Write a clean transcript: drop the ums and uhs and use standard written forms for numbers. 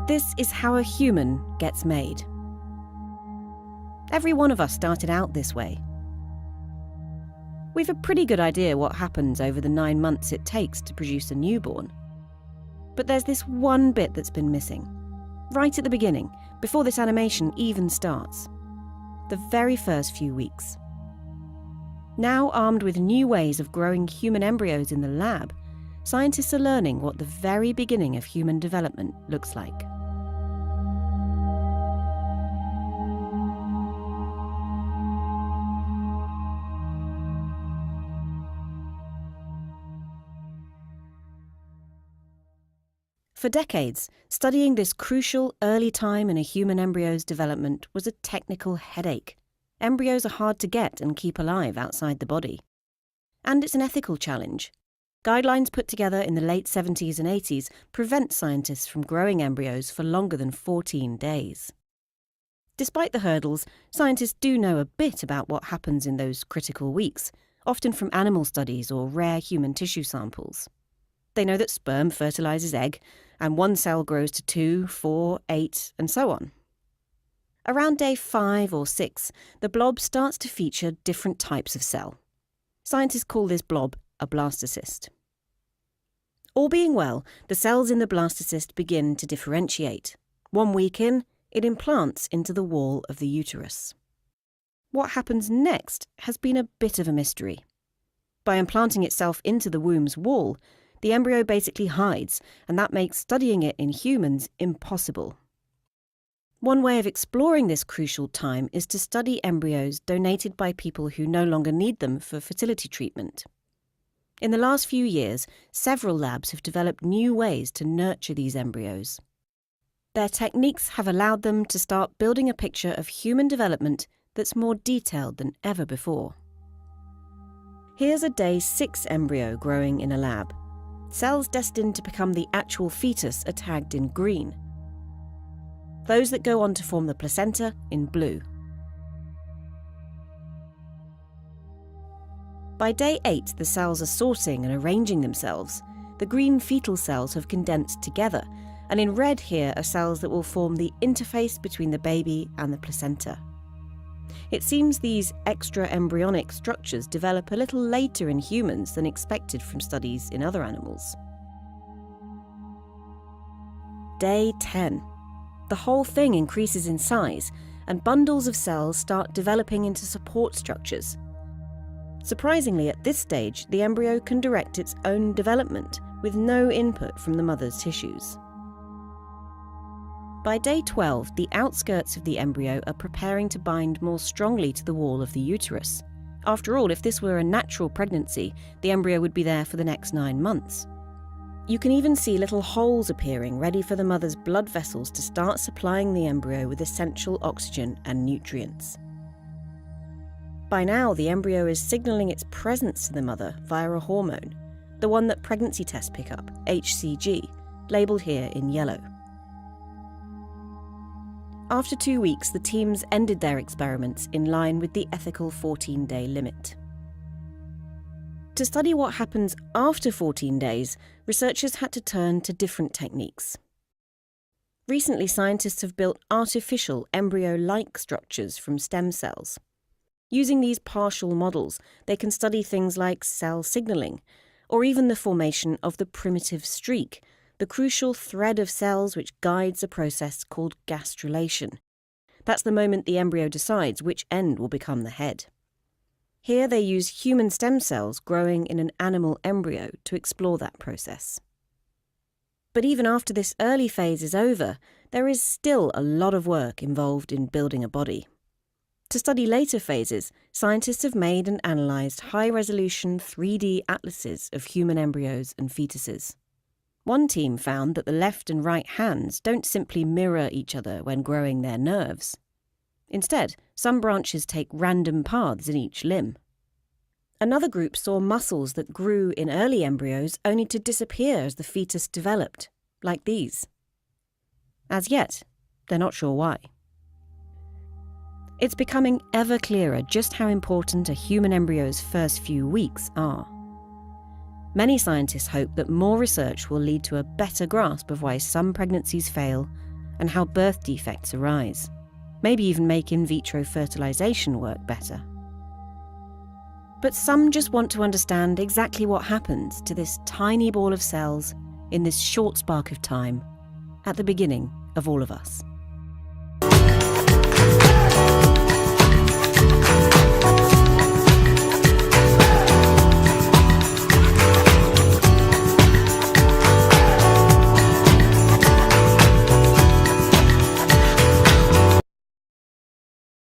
This is how a human gets made. Every one of us started out this way. We've a pretty good idea what happens over the 9 months it takes to produce a newborn. But there's this one bit that's been missing. Right at the beginning, before this animation even starts. The very first few weeks. Now armed with new ways of growing human embryos in the lab, scientists are learning what the very beginning of human development looks like. For decades, studying this crucial early time in a human embryo's development was a technical headache. Embryos are hard to get and keep alive outside the body. And it's an ethical challenge. Guidelines put together in the late 70s and 80s prevent scientists from growing embryos for longer than 14 days. Despite the hurdles, scientists do know a bit about what happens in those critical weeks, often from animal studies or rare human tissue samples. They know that sperm fertilizes egg, and one cell grows to 2, 4, 8, and so on. Around day 5 or 6, the blob starts to feature different types of cell. Scientists call this blob a blastocyst. All being well, the cells in the blastocyst begin to differentiate. 1 week in, it implants into the wall of the uterus. What happens next has been a bit of a mystery. By implanting itself into the womb's wall, the embryo basically hides, and that makes studying it in humans impossible. One way of exploring this crucial time is to study embryos donated by people who no longer need them for fertility treatment. In the last few years, several labs have developed new ways to nurture these embryos. Their techniques have allowed them to start building a picture of human development that's more detailed than ever before. Here's a day 6 embryo growing in a lab. Cells destined to become the actual fetus are tagged in green. Those that go on to form the placenta in blue. By day 8, the cells are sorting and arranging themselves. The green fetal cells have condensed together, and in red here are cells that will form the interface between the baby and the placenta. It seems these extra embryonic structures develop a little later in humans than expected from studies in other animals. Day 10. The whole thing increases in size, and bundles of cells start developing into support structures. Surprisingly, at this stage, the embryo can direct its own development with no input from the mother's tissues. By day 12, the outskirts of the embryo are preparing to bind more strongly to the wall of the uterus. After all, if this were a natural pregnancy, the embryo would be there for the next 9 months. You can even see little holes appearing, ready for the mother's blood vessels to start supplying the embryo with essential oxygen and nutrients. By now, the embryo is signalling its presence to the mother via a hormone, the one that pregnancy tests pick up, HCG, labelled here in yellow. After 2 weeks, the teams ended their experiments in line with the ethical 14-day limit. To study what happens after 14 days, researchers had to turn to different techniques. Recently, scientists have built artificial embryo-like structures from stem cells. Using these partial models, they can study things like cell signalling, or even the formation of the primitive streak, the crucial thread of cells which guides a process called gastrulation. That's the moment the embryo decides which end will become the head. Here they use human stem cells growing in an animal embryo to explore that process. But even after this early phase is over, there is still a lot of work involved in building a body. To study later phases, scientists have made and analysed high-resolution 3D atlases of human embryos and fetuses. One team found that the left and right hands don't simply mirror each other when growing their nerves. Instead, some branches take random paths in each limb. Another group saw muscles that grew in early embryos only to disappear as the fetus developed, like these. As yet, they're not sure why. It's becoming ever clearer just how important a human embryo's first few weeks are. Many scientists hope that more research will lead to a better grasp of why some pregnancies fail and how birth defects arise. Maybe even make in vitro fertilization work better. But some just want to understand exactly what happens to this tiny ball of cells in this short spark of time at the beginning of all of us.